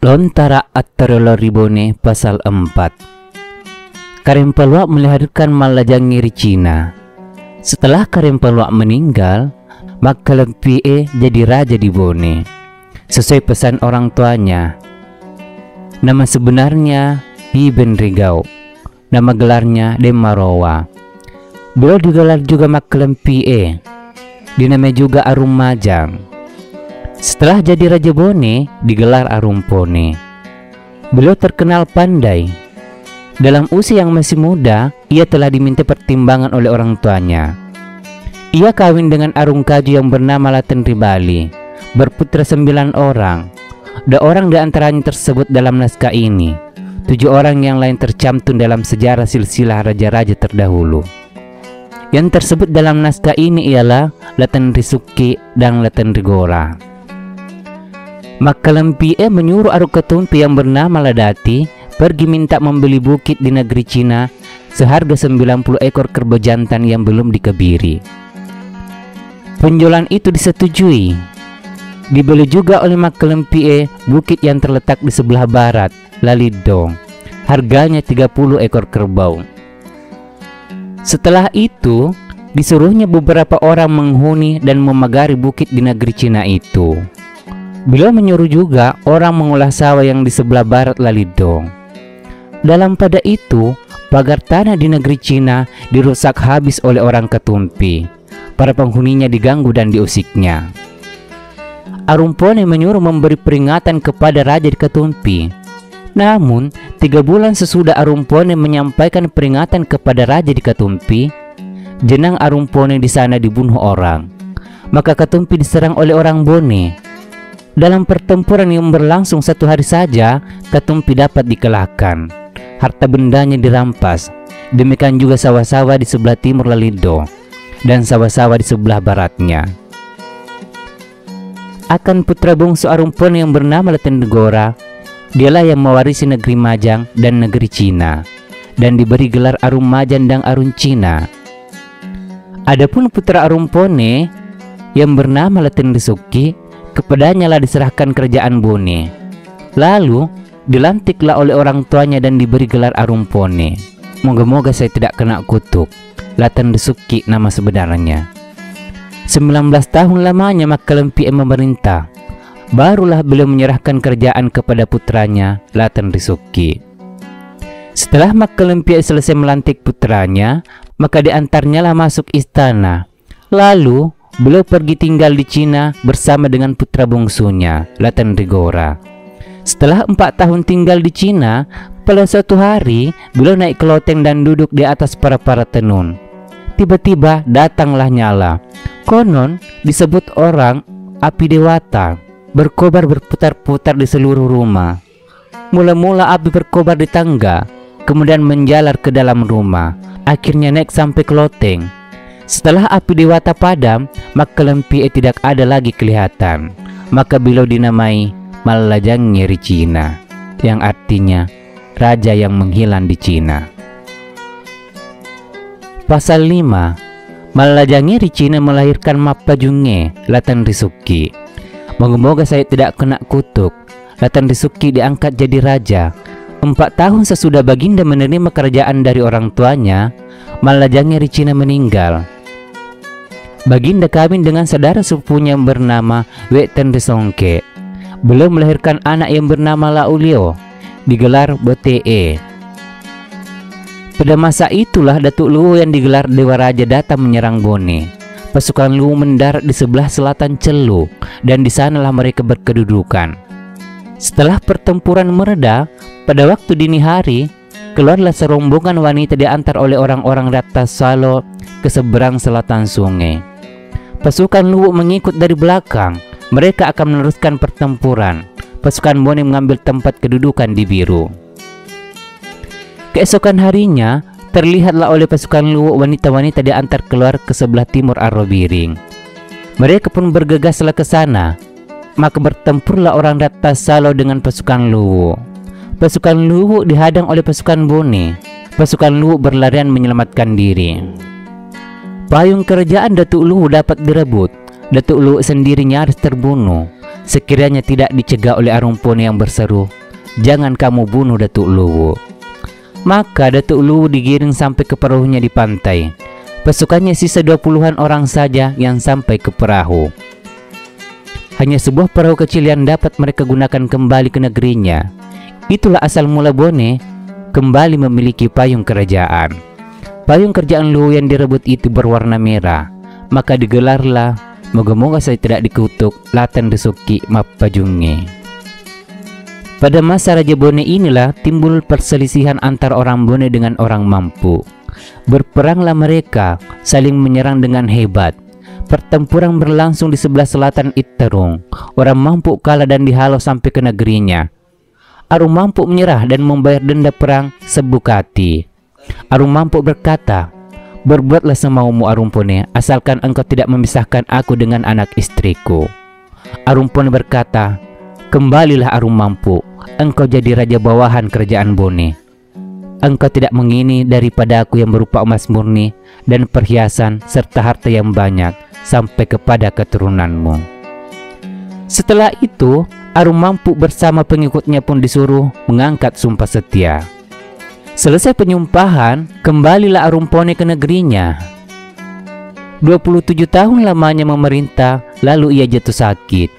Lontara At-Taroloribone pasal 4. Karempalwa melahirkan Malajangi Cina. Setelah Karempalwa meninggal, maka Lempie jadi raja di Bone sesuai pesan orang tuanya. Nama sebenarnya Iben Rigau, nama gelarnya Demarowa. Beliau digelar juga Maklempie, dinamai juga Arum Majang. Setelah jadi Raja Bone, digelar Arumpone. Beliau terkenal pandai. Dalam usia yang masih muda, ia telah diminta pertimbangan oleh orang tuanya. Ia kawin dengan Arungkaju yang bernama Laten Ribali, berputra 9 orang. 2 orang di antaranya tersebut dalam naskah ini. 7 orang yang lain tercantum dalam sejarah silsilah raja-raja terdahulu. Yang tersebut dalam naskah ini ialah Laten Risuki dan Laten Rigora. Maka Lempie menyuruh Aruketumpi yang bernama Ladati pergi minta membeli bukit di negeri Cina seharga 90 ekor kerbau jantan yang belum dikebiri. Penjualan itu disetujui. Dibeli juga oleh Maka Lempie bukit yang terletak di sebelah barat, Lalidong. Harganya 30 ekor kerbau. Setelah itu, disuruhnya beberapa orang menghuni dan memagari bukit di negeri Cina itu. Beliau menyuruh juga orang mengolah sawah yang di sebelah barat Lalidong. Dalam pada itu, pagar tanah di negeri Cina dirusak habis oleh orang Ketumpi. Para penghuninya diganggu dan diusiknya. Arumpone menyuruh memberi peringatan kepada Raja di Ketumpi. Namun, 3 bulan sesudah Arumpone menyampaikan peringatan kepada Raja di Ketumpi, jenang Arumpone di sana dibunuh orang. Maka Ketumpi diserang oleh orang Bone. Dalam pertempuran yang berlangsung 1 hari saja, Ketumpi dapat dikalahkan. Harta bendanya dirampas. Demikian juga sawah-sawah di sebelah timur Lalido dan sawah-sawah di sebelah baratnya. Akan putra bungsu Arumpone yang bernama Laten Rigora, dialah yang mewarisi negeri Majang dan negeri Cina, dan diberi gelar Arum Majang dan Arum Cina. Adapun putra Arumpone yang bernama Laten Risuki, kepadanya lah diserahkan kerajaan Bone. Lalu dilantiklah oleh orang tuanya dan diberi gelar Arumpone. Moga-moga saya tidak kena kutuk. Laten Risuki nama sebenarnya. 19 tahun lamanya Maka Lempie memerintah. Barulah beliau menyerahkan kerajaan kepada putranya Laten Risuki. Setelah Maka Lempie selesai melantik putranya, maka diantarnya lah masuk istana. Lalu beliau pergi tinggal di Cina bersama dengan putra bungsunya, Laten Rigora. Setelah 4 tahun tinggal di Cina, pada suatu hari beliau naik ke loteng dan duduk di atas para tenun. Tiba-tiba datanglah nyala. Konon disebut orang api dewata, berkobar berputar-putar di seluruh rumah. Mula-mula api berkobar di tangga, kemudian menjalar ke dalam rumah, akhirnya naik sampai ke loteng. Setelah api dewata padam, Maka Lempie tidak ada lagi kelihatan. Maka beliau dinamai Malajangi Cina, yang artinya raja yang menghilang di Cina. Pasal 5. Malajangi Cina melahirkan Mapajunge Laten Risuki. Moga-moga saya tidak kena kutuk. Laten Risuki diangkat jadi raja. 4 tahun sesudah Baginda menerima kerajaan dari orang tuanya, Malajangi Cina meninggal. Baginda kawin dengan saudara sepupunya yang bernama Weten Risongke. Beliau melahirkan anak yang bernama Laulio, digelar Botee. Pada masa itulah Datuk Luwu yang digelar Dewa Raja datang menyerang Bone. Pasukan Luwu mendarat di sebelah selatan Celu, dan di sanalah mereka berkedudukan. Setelah pertempuran mereda, pada waktu dini hari, keluarlah serombongan wanita diantar oleh orang-orang Ratta Salo ke seberang selatan sungai. Pasukan Luwu mengikut dari belakang. Mereka akan meneruskan pertempuran. Pasukan Bone mengambil tempat kedudukan di Biru. Keesokan harinya, terlihatlah oleh pasukan Luwu wanita-wanita diantar keluar ke sebelah timur Arrobiring. Mereka pun bergegaslah ke sana. Maka bertempurlah orang Ratta Salo dengan pasukan Luwu. Pasukan Luwu dihadang oleh pasukan Bone. Pasukan Luwu berlarian menyelamatkan diri. Payung kerajaan Datuk Luwu dapat direbut. Datuk Luwu sendiri nyaris terbunuh. sekiranya tidak dicegah oleh Arumpone yang berseru, "Jangan kamu bunuh Datuk Luwu." Maka Datuk Luwu digiring sampai ke perahunya di pantai. Pasukannya sisa 20-an orang saja yang sampai ke perahu. Hanya sebuah perahu kecil yang dapat mereka gunakan kembali ke negerinya. Itulah asal mula Bone kembali memiliki payung kerajaan. Payung kerajaan Luwu yang direbut itu berwarna merah. Maka digelarlah, "Moga-moga saya tidak dikutuk Latan Desuki Mapajunge." Pada masa Raja Bone inilah timbul perselisihan antara orang Bone dengan orang mampu. Berperanglah mereka, saling menyerang dengan hebat. Pertempuran berlangsung di sebelah selatan Iterung. Orang mampu kalah dan dihalau sampai ke negerinya. Arum mampu menyerah dan membayar denda perang sebukati. Arum mampu berkata, "Berbuatlah semaumu Arumpone, asalkan engkau tidak memisahkan aku dengan anak istriku." Arumpone berkata, "Kembalilah Arum mampu, engkau jadi raja bawahan kerajaan Bone. Engkau tidak mengini daripada aku yang berupa emas murni dan perhiasan serta harta yang banyak sampai kepada keturunanmu." Setelah itu, Arum mampu bersama pengikutnya pun disuruh mengangkat sumpah setia. Selesai penyumpahan, kembalilah Arumpone ke negerinya. 27 tahun lamanya memerintah, lalu ia jatuh sakit.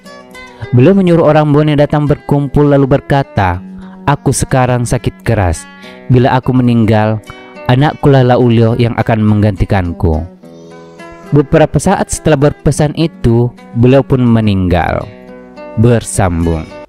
Beliau menyuruh orang Bone datang berkumpul lalu berkata, "Aku sekarang sakit keras. Bila aku meninggal, anakkulah Laulyo yang akan menggantikanku." Beberapa saat setelah berpesan itu, beliau pun meninggal. Bersambung.